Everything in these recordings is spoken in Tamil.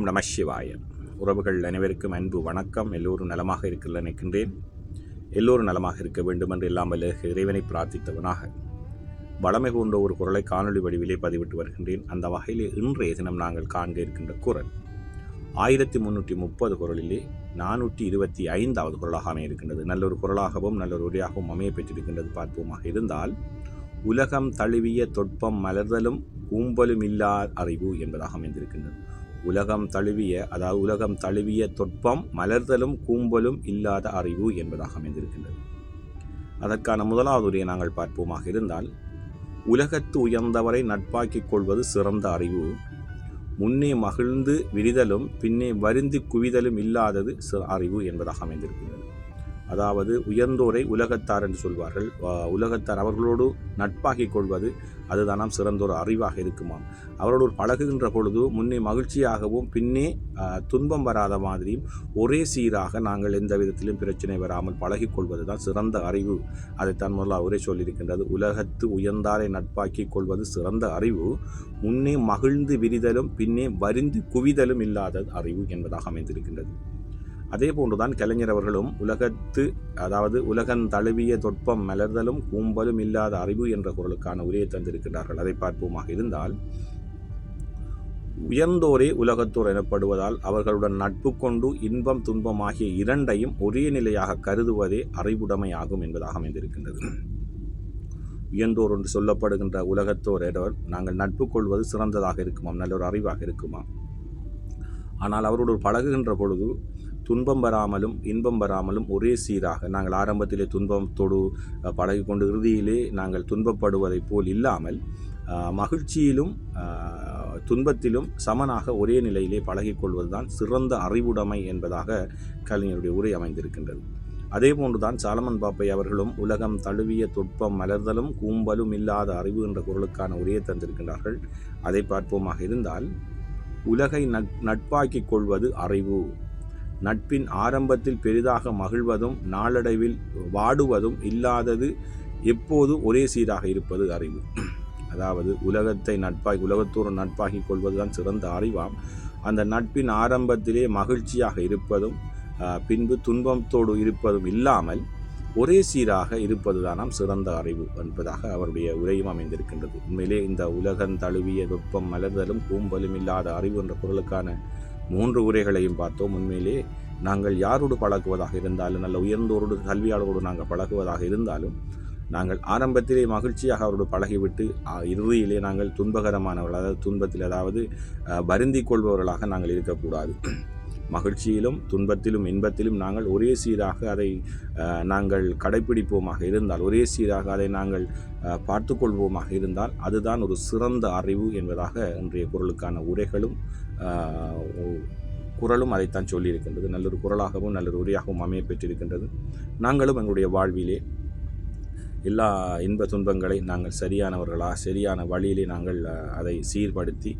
ஓம் நம சிவாய. உறவுகள் அனைவருக்கும் அன்பு வணக்கம். எல்லோரும் நலமாக இருக்கிற நினைக்கின்றேன். எல்லோரும் நலமாக இருக்க வேண்டும் என்று எல்லாம் வல்ல இறைவனை பிரார்த்தித்தவனாக வளமை கொண்ட ஒரு குரலை காணொலி வடிவிலே பதிவிட்டு வருகின்றேன். அந்த வகையிலே இன்றைய தினம் நாங்கள் காண்க இருக்கின்ற குரல் 1330 குரலிலே 425வது குரலாக அமைய இருக்கின்றது. நல்லொரு குரலாகவும் நல்லொரு உரையாகவும் அமைய பெற்றிருக்கின்றது. பார்ப்போமாக இருந்தால், உலகம் தழுவிய தொட்பம் மலர்தலும் கூம்பலும் இல்லா அறிவு என்பதாக அமைந்திருக்கின்றது. உலகம் தழுவிய தொட்பம் மலர்தலும் கூம்பலும் இல்லாத அறிவு என்பதாக அமைந்திருக்கின்றது. அதற்கான முதலாவது உரையை நாங்கள் பார்ப்போமாக இருந்தால், உலகத்து உயர்ந்தவரை நட்பாக்கிக் கொள்வது சிறந்த அறிவு. முன்னே மகிழ்ந்து விரிதலும் பின்னே வருந்தி குவிதலும் இல்லாதது அறிவு என்பதாக அமைந்திருக்கின்றது. அதாவது உயர்ந்தோரை உலகத்தார் என்று சொல்வார்கள். உலகத்தார் அவர்களோடு நட்பாகிக் கொள்வது அதுதான் சிறந்தோர் அறிவாக இருக்குமாம். அவரோடு பழகுகின்ற பொழுது முன்னே மகிழ்ச்சியாகவும் பின்னே துன்பம் வராத மாதிரியும் ஒரே சீராக நாங்கள் எந்த விதத்திலும் பிரச்சனை வராமல் பழகிக் கொள்வது தான் சிறந்த அறிவு. அதைத்தான் முதல்ல உரை சொல்லியிருக்கின்றது. உலகத்து உயர்ந்தாரை நட்பாக்கிக் கொள்வது சிறந்த அறிவு. முன்னே மகிழ்ந்து விரிதலும் பின்னே வருந்தி குவிதலும் இல்லாத அறிவு என்பதாக அமைந்திருக்கின்றது. அதே போன்றுதான் கலைஞர் அவர்களும் உலகம் தழுவிய தொட்பம் மலர்தலும் கூம்பலும் இல்லாத அறிவு என்ற குரலுக்கான உரையை தந்திருக்கிறார்கள். அதை பார்ப்போமாக இருந்தால், உயர்ந்தோரே உலகத்தோர் எனப்படுவதால் அவர்களுடன் நட்பு கொண்டு இன்பம் துன்பம் ஆகிய இரண்டையும் ஒரே நிலையாக கருதுவதே அறிவுடைமையாகும் என்பதாக அமைந்திருக்கின்றது. உயர்ந்தோர் என்று சொல்லப்படுகின்ற உலகத்தோர் நாங்கள் நட்பு கொள்வது சிறந்ததாக இருக்குமாம், நல்ல ஒரு அறிவாக இருக்குமாம். ஆனால் அவரோடு பழகுகின்ற பொழுது துன்பம் வராமலும் இன்பம் வராமலும் ஒரே சீராக நாங்கள் ஆரம்பத்திலே துன்பத்தோடு பழகி கொண்டு இறுதியிலே நாங்கள் துன்பப்படுவதைப் போல் இல்லாமல் மகிழ்ச்சியிலும் துன்பத்திலும் சமனாக ஒரே நிலையிலே பழகிக்கொள்வதுதான் சிறந்த அறிவுடைமை என்பதாக கலைஞருடைய உரை அமைந்திருக்கின்றது. அதே போன்றுதான் சாலமன் பாப்பை அவர்களும் உலகம் தழுவிய தொட்பம் மலர்தலும் கூம்பலும் இல்லாத அறிவு என்ற குரலுக்கான உரையை தந்திருக்கின்றார்கள். அதை பார்ப்போமாக இருந்தால், உலகை நட்பாக்கிக் கொள்வது அறிவு. நட்பின் ஆரம்பத்தில் பெரிதாக மகிழ்வதும் நாளடைவில் வாடுவதும் இல்லாதது எப்போது ஒரே சீராக இருப்பது அறிவு. அதாவது உலகத்தோடு நட்பாக்கிக் கொள்வதுதான் சிறந்த அறிவாம். அந்த நட்பின் ஆரம்பத்திலே மகிழ்ச்சியாக இருப்பதும் பின்பு துன்பத்தோடு இருப்பதும் இல்லாமல் ஒரே சீராக இருப்பதுதானாம் சிறந்த அறிவு என்பதாக அவருடைய உரையும் அமைந்திருக்கின்றது. உண்மையிலே இந்த உலகம் தழுவிய தொட்பம் மலர்தலும் கூம்பலும் இல்லாத அறிவு என்ற குரலுக்கான 3 உரைகளையும் பார்த்தோம். உண்மையிலே நாங்கள் யாரோடு பழகுவதாக இருந்தாலும், நல்ல உயர்ந்தோரோடு கல்வியாளரோடு நாங்கள் பழகுவதாக இருந்தாலும், நாங்கள் ஆரம்பத்திலே மகிழ்ச்சியாக அவரோடு பழகிவிட்டு இறுதியிலே நாங்கள் துன்பகரமானவர்கள், துன்பத்தில் வருந்திக் கொள்பவர்களாக நாங்கள் இருக்கக்கூடாது. மகிழ்ச்சியிலும் துன்பத்திலும் இன்பத்திலும் நாங்கள் ஒரே சீராக அதை நாங்கள் கடைப்பிடிப்போமாக இருந்தால், ஒரே சீராக அதை நாங்கள் பார்த்து கொள்வோமாக இருந்தால் அதுதான் ஒரு சிறந்த அறிவு என்பதாக இன்றைய குரலுக்கான உரைகளும் குரலும் அதைத்தான் சொல்லியிருக்கின்றது. நல்லொரு குரலாகவும் நல்லொரு உரையாகவும் அமைய பெற்றிருக்கின்றது. நாங்களும் எங்களுடைய வாழ்விலே எல்லா இன்ப துன்பங்களை நாங்கள் சரியான வழியிலே நாங்கள் அதை சீர்படுத்தி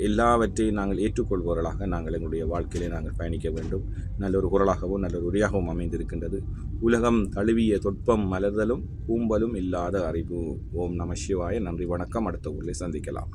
எல்லாவற்றையும் நாங்கள் ஏற்றுக்கொள்பவர்களாக நாங்கள் எங்களுடைய வாழ்க்கையிலே நாங்கள் பயணிக்க வேண்டும். நல்லொரு குரலாகவும் நல்லொரு உரையாகவும் அமைந்திருக்கின்றது. உலகம் தழுவிய தொட்பம் மலர்தலும் கூம்பலும் இல்லாத அறிவு. ஓம் நம சிவாய. நன்றி, வணக்கம். அடுத்த ஊரில் சந்திக்கலாம்.